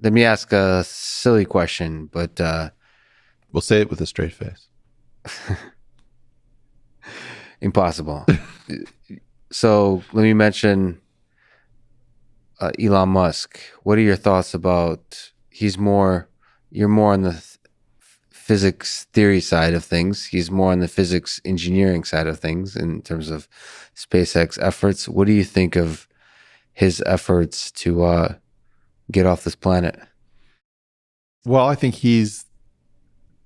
Let me ask a silly question, but We'll say it with a straight face. impossible. So let me mention Elon Musk. What are your thoughts about? You're more on the physics theory side of things. He's more on the physics engineering side of things in terms of SpaceX efforts. What do you think of his efforts to get off this planet? Well, I think he's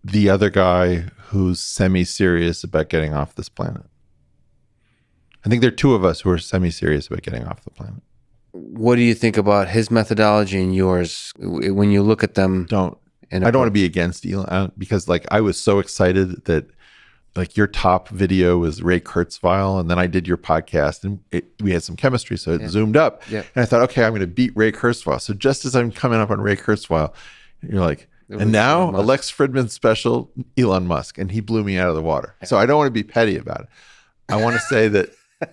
the other guy who's semi-serious about getting off this planet. I think there are two of us who are semi-serious about getting off the planet. What do you think about his methodology and yours when you look at them? I don't want to be against Elon because like I was so excited that like your top video was Ray Kurzweil and then I did your podcast and we had some chemistry. So it zoomed up and I thought, okay, I'm going to beat Ray Kurzweil. So just as I'm coming up on Ray Kurzweil, you're like, and now Alex Fridman's special, Elon Musk, and he blew me out of the water. So I don't want to be petty about it. I want to say that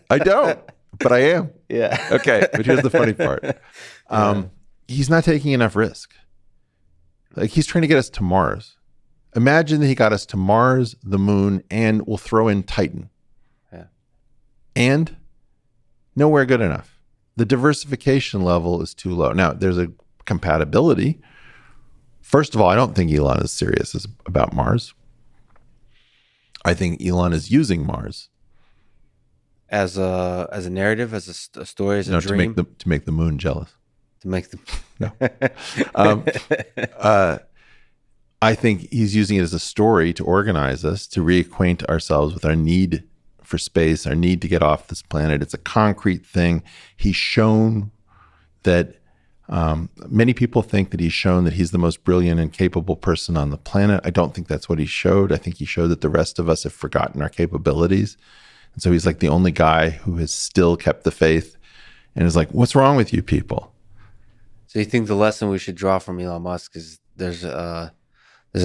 I don't, but I am. Yeah. Okay. But here's the funny part. He's not taking enough risk. Like he's trying to get us to Mars. Imagine that he got us to Mars, the moon, and we'll throw in Titan. Yeah. And nowhere good enough. The diversification level is too low. Now, there's a compatibility. First of all, I don't think Elon is serious about Mars. I think Elon is using Mars as a narrative, as a story, as a dream, to make the moon jealous. To make them I think he's using it as a story to organize us, to reacquaint ourselves with our need for space, our need to get off this planet. It's a concrete thing. He's shown that many people think that he's shown that he's the most brilliant and capable person on the planet. I don't think that's what he showed. I think he showed that the rest of us have forgotten our capabilities. And so he's like the only guy who has still kept the faith and is like, what's wrong with you people? So you think the lesson we should draw from Elon Musk is there's a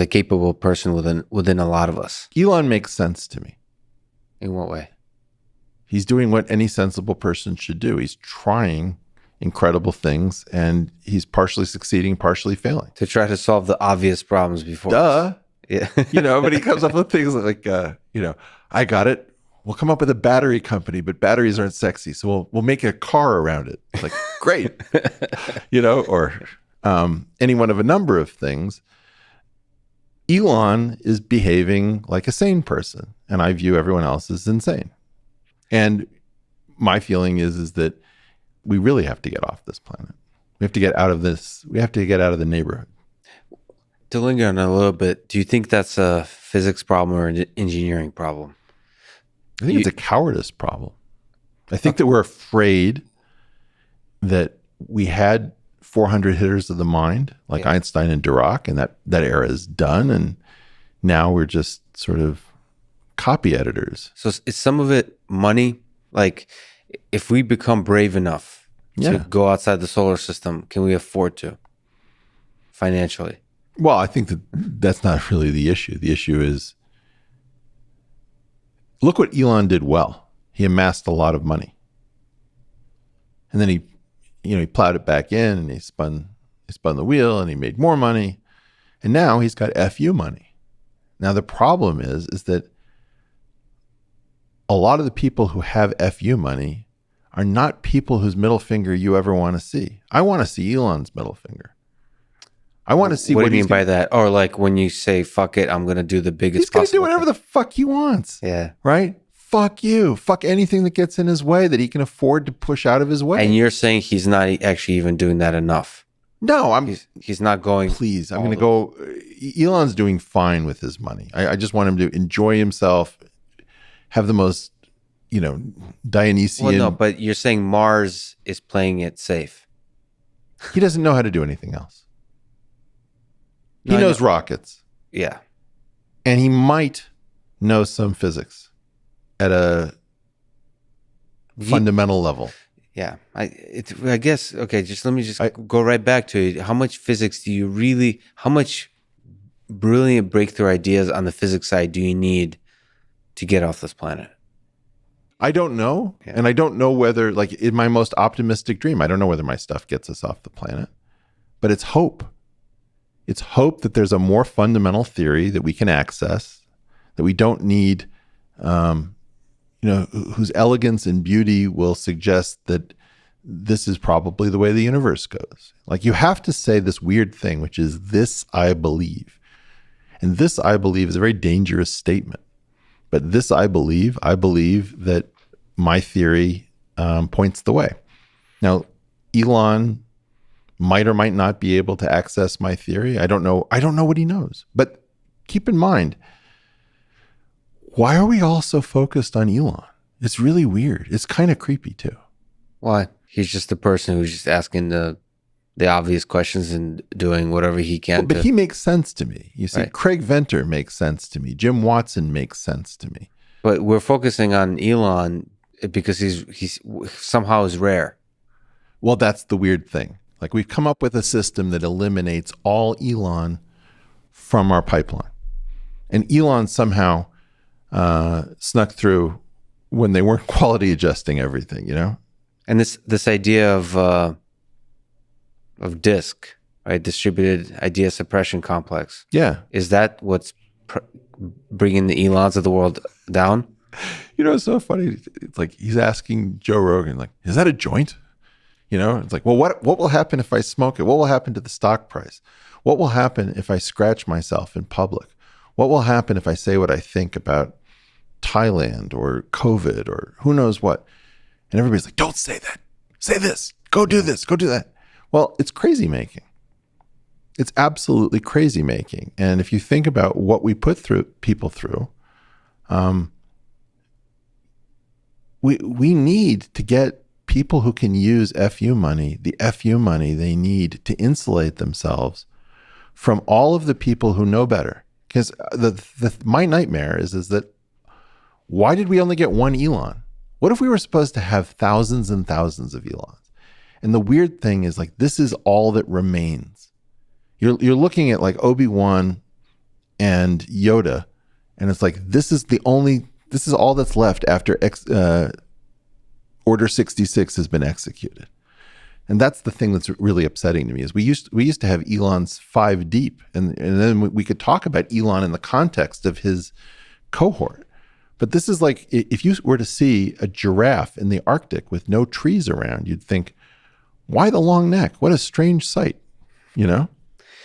capable person within a lot of us? Elon makes sense to me. In what way? He's doing what any sensible person should do. He's trying incredible things and he's partially succeeding, partially failing. To try to solve the obvious problems before. Duh. Yeah. But he comes up with things like, I got it. We'll come up with a battery company, but batteries aren't sexy. So we'll make a car around it. It's like, great. Or any one of a number of things. Elon is behaving like a sane person, and I view everyone else as insane. And my feeling is that we really have to get off this planet. We have to get out of this. We have to get out of the neighborhood. To linger on a little bit, do you think that's a physics problem or an engineering problem? I think it's a cowardice problem. I think that we're afraid that we had 400 hitters of the mind, like Einstein and Dirac, and that era is done. And now we're just sort of copy editors. So is some of it money? Like if we become brave enough to go outside the solar system, can we afford to financially? Well, I think that's not really the issue. The issue is, look what Elon did well. He amassed a lot of money. And then he plowed it back in and he spun the wheel and he made more money. And now he's got FU money. Now the problem is that a lot of the people who have FU money are not people whose middle finger you ever want to see. I want to see Elon's middle finger. I want to see what do you mean by that? Or like when you say, fuck it, I'm going to do the biggest possible. He's going to do whatever the fuck he wants. Yeah. Right? Fuck you. Fuck anything that gets in his way that he can afford to push out of his way. And you're saying he's not actually even doing that enough? No, he's not going. Please, I'm going to go. Elon's doing fine with his money. I just want him to enjoy himself, have the most, Dionysian. Well, no, but you're saying Mars is playing it safe. He doesn't know how to do anything else. He knows rockets. Yeah. And he might know some physics at a fundamental level. Yeah. I guess, okay, let me go right back to it. How much physics how much brilliant breakthrough ideas on the physics side do you need to get off this planet? I don't know. Yeah. And I don't know whether, like in my most optimistic dream, I don't know whether my stuff gets us off the planet. but it's hope. It's hope that there's a more fundamental theory that we can access, that we don't need, whose elegance and beauty will suggest that this is probably the way the universe goes. Like, you have to say this weird thing, which is, this I believe. And this I believe is a very dangerous statement. But this I believe that my theory points the way. Now, Elon might or might not be able to access my theory. I don't know what he knows. But keep in mind, why are we all so focused on Elon? It's really weird. It's kind of creepy too. Why? He's just the person who's just asking the obvious questions and doing whatever he can. But he makes sense to me. You see, right. Craig Venter makes sense to me. Jim Watson makes sense to me. But we're focusing on Elon because he's somehow is rare. Well, that's the weird thing. Like, we've come up with a system that eliminates all Elon from our pipeline. And Elon somehow snuck through when they weren't quality adjusting everything, And this idea of DISC, right? Distributed Idea Suppression Complex. Yeah. Is that what's bringing the Elons of the world down? It's so funny. It's like he's asking Joe Rogan, like, is that a joint? It's like, well, what will happen if I smoke it? What will happen to the stock price? What will happen if I scratch myself in public? What will happen if I say what I think about Thailand or COVID or who knows what? And everybody's like, don't say that. Say this. Go do this. Go do that. Well, it's crazy making. It's absolutely crazy making. And if you think about what we put people through, we need to get people who can use FU money, the FU money they need to insulate themselves from all of the people who know better. Because my nightmare is that, why did we only get one Elon? What if we were supposed to have thousands and thousands of Elons? And the weird thing is, like, this is all that remains. You're looking at like Obi-Wan and Yoda, and it's like, this is all that's left after Order 66 has been executed. And that's the thing that's really upsetting to me, is we used to have Elon's 5 deep, and then we could talk about Elon in the context of his cohort. But this is like, if you were to see a giraffe in the Arctic with no trees around, you'd think, why the long neck? What a strange sight,